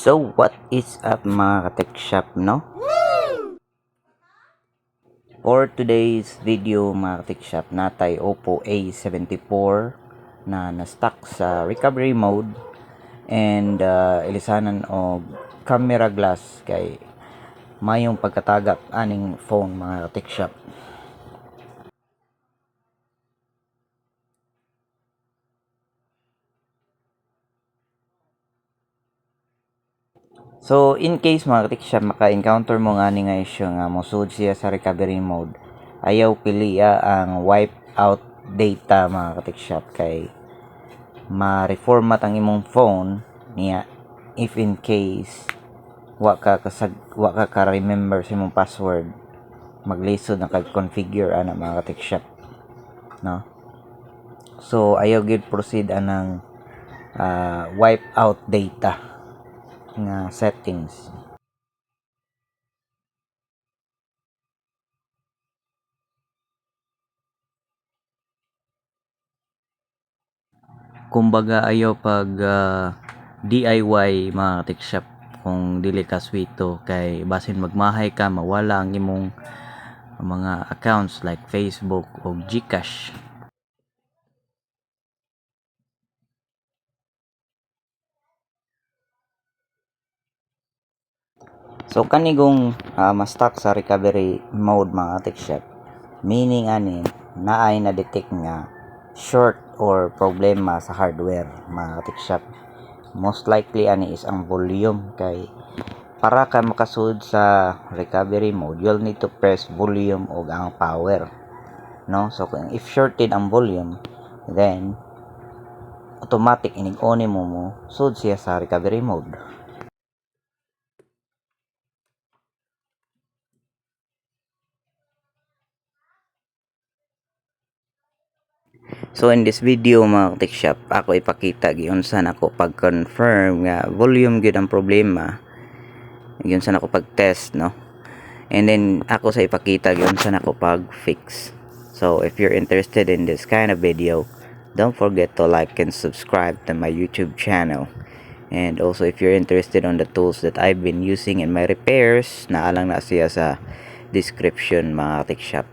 So what is up mga ka-tech shop, no? For today's video mga ka-tech shop, natay Oppo A74 na na-stuck sa recovery mode and ilisanan og camera glass kay mayong pagkatagak aning phone mga ka-tech shop. So in case mga ka-tech shop maka-encounter mo nga ni nga issue nga mosud siya sa recovery mode, ayaw piliya ang wipe out data mga ka-tech shop kay ma-reformat ang imong phone niya if in case wa ka remember sa imong password, maglisod na kag configure ana mga ka-tech shop, no? So ayaw gid proceed anang wipe out data nga settings. Kumbaga ayaw pag DIY mga ka-tech shop kung dili ka swito kay basin magmahay ka mawala ang imong mga accounts like Facebook o GCash. So kanigong ma-stuck sa recovery mode mga tech shop, meaning ani naay na detect nga short or problema sa hardware mga tech shop. Most likely ani is ang volume kay para ka makasud sa recovery mode, you'll need to press volume o ang power, no? So if shorted ang volume, then automatic inig-on mo sud siya sa recovery mode. So in this video mga tech shop, ako ipakita giunsan ako pag-confirm nga volume gyud ang problema. Giunsan ako pag-test, no? And then ako sa ipakita giunsan ako pag-fix. So if you're interested in this kind of video, don't forget to like and subscribe to my YouTube channel. And also if you're interested on the tools that I've been using in my repairs, naalang na siya sa description mga tech shop.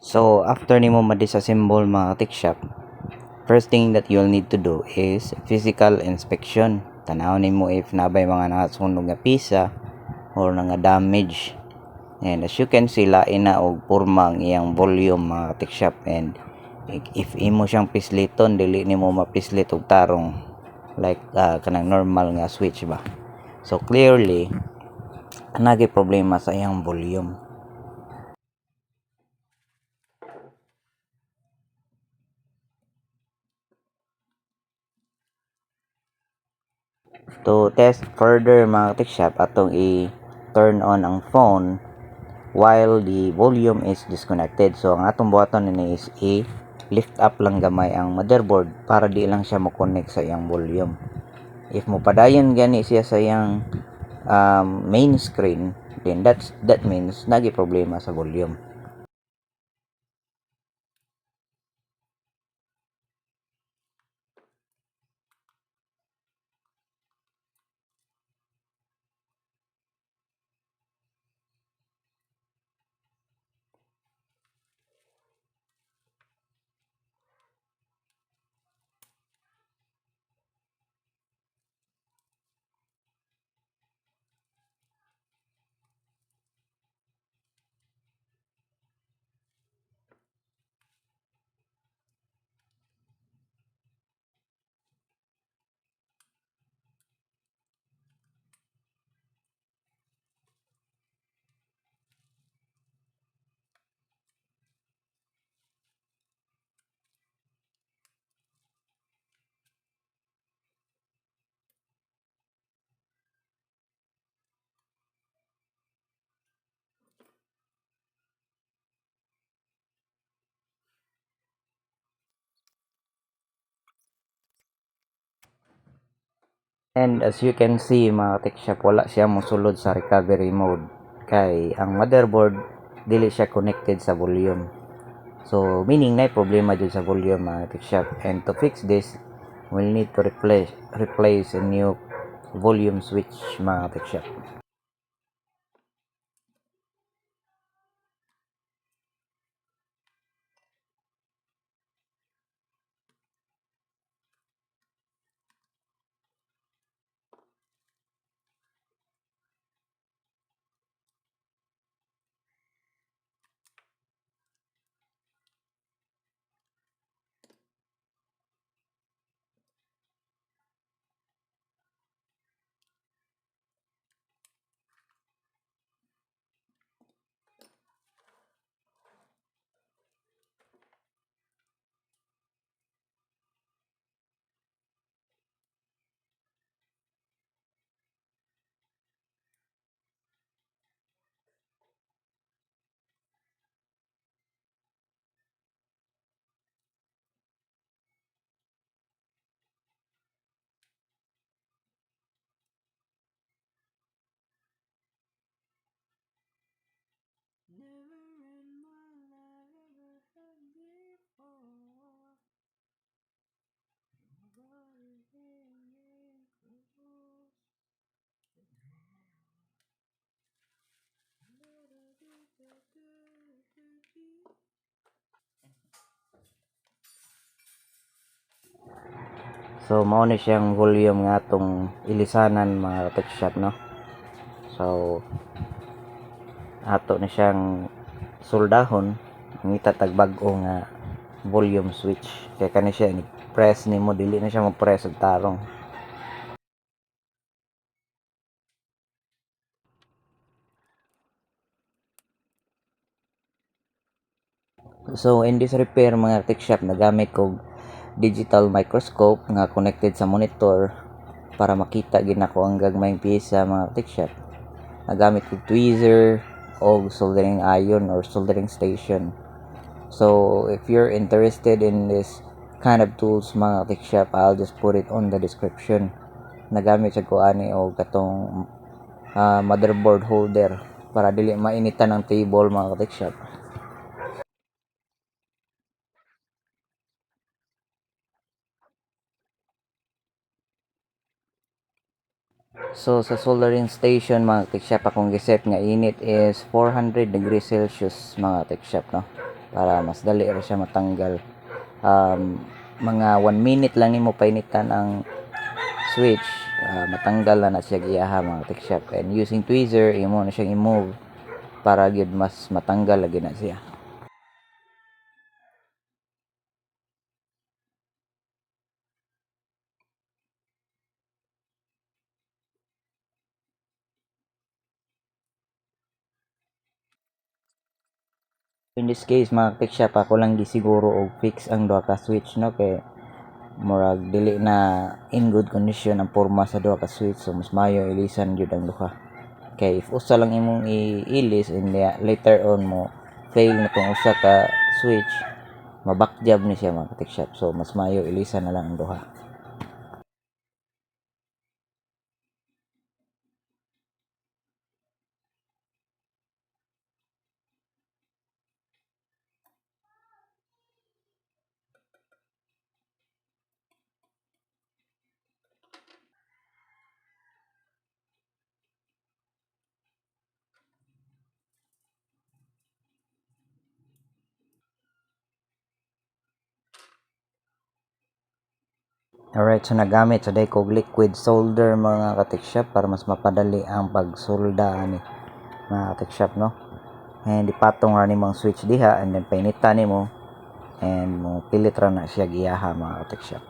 So after nimo ma-disassemble mga tech shop, first thing that you'll need to do is physical inspection. Tanawon nimo if nabay mga nasunog nga pisa or nga damage. And as you can see, lain na og porma ang iyang volume mga tech shop, and if imo siyang pisliton dili nimo mapislit og tarong like kanang normal nga switch ba. So clearly nagay problema sa iyang volume. To test further mga tech shop, atong i-turn on ang phone while the volume is disconnected. So ang atong buhaton nini is i-lift up lang gamay ang motherboard para di lang siya mo-connect sa iyang volume. If mo padayon gani siya sa iyang main screen, then that means nagi problema sa volume. And as you can see mga tech shop, wala siya mosulod sa recovery mode kay ang motherboard dili siya connected sa volume. So meaning na problema dyan sa volume mga tech shop, and to fix this we'll need to replace a new volume switch mga tech shop. So mao ni siyang volume nga atong ilisanan mga tech shop, no. So ato na siyang soldahon ng itatag bag-o nga volume switch kay kani siya ni press nimo, dili na siya mo press og tarong. So in this repair mga tech shop, nagamit kog digital microscope nga connected sa monitor para makita gid nako ang gagmayng piyesa mga tech shop. Nagamit kog tweezer o soldering iron or soldering station. So if you're interested in this kind of tools mga tech shop, I'll just put it on the description. Nagamit sa ko ani og katong motherboard holder para dili mainitan ang table mga tech shop. So sa soldering station mga tech shop, akong giset nga init is 400 degrees Celsius mga tech shop, no, para mas dali ra siya matanggal. Mga 1 minute lang nimo painitan ang switch, matanggal na siya giyaha mga tech shop, and using tweezer imo na siyang i-move para gid mas matanggal lagi na siya. In this case mga tech shop, ako lang gisiguro og fix ang duha ka switch, no, kay murag dili na in good condition ang porma sa duha ka switch, so mas maayo ilisan gyud ang duha. Kay if usa lang imong iilis and later on mo fail na tong usa ka switch, maback job ni siya mga tech shop, so mas maayo ilisan na lang ang duha. Alright, so nagamit sa day kog liquid solder mga ka-tech shop para mas mapadali ang pagsolda ani mga ka-tech shop, no. And ipatong ra nimong switch diha and then painitan nimo and mo pilit ra na siya giyaha mga ka-tech shop.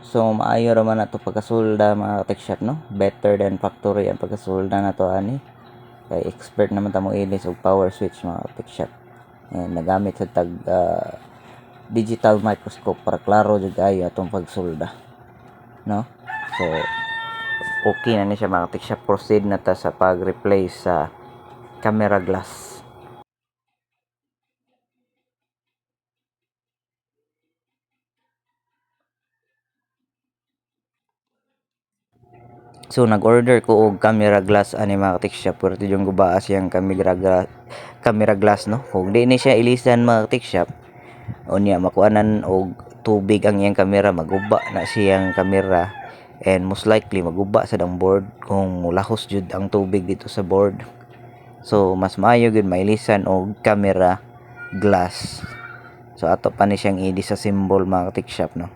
So maayo ra man nato pagkasulda mga tech shop no. Better than factory ang pagkasulda nato ani. Kay expert naman ta mo ilis og power switch mga tech shop. And nagamit sa tag digital microscope para klaro jud kayo atong pagsulda no. So okay na ni siya mga tech shop. Proceed na ta sa pag-replace sa camera glass. So nag-order ko og camera glass ani mga shop pero yung gubaa siyang camera glass no. Kung di ni siya ilisan mga shop unya makuanan og tubig ang iyang camera maguba na siyang camera and most likely maguba sa dang board kung mulahos jud ang tubig dito sa board. So mas maayo gud mailisan og camera glass. So ato pa ni siyang i-disassemble mga shop no.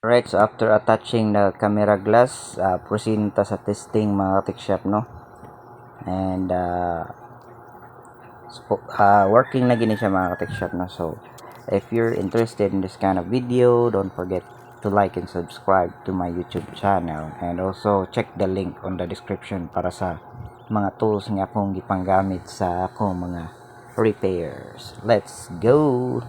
Right, so after attaching the camera glass, proceed ta sa testing mga tech shop, no? And working na gini siya mga tech shop, no? So if you're interested in this kind of video, don't forget to like and subscribe to my YouTube channel, and also check the link on the description para sa mga tools nga akong gipanggamit sa akong mga repairs. Let's go.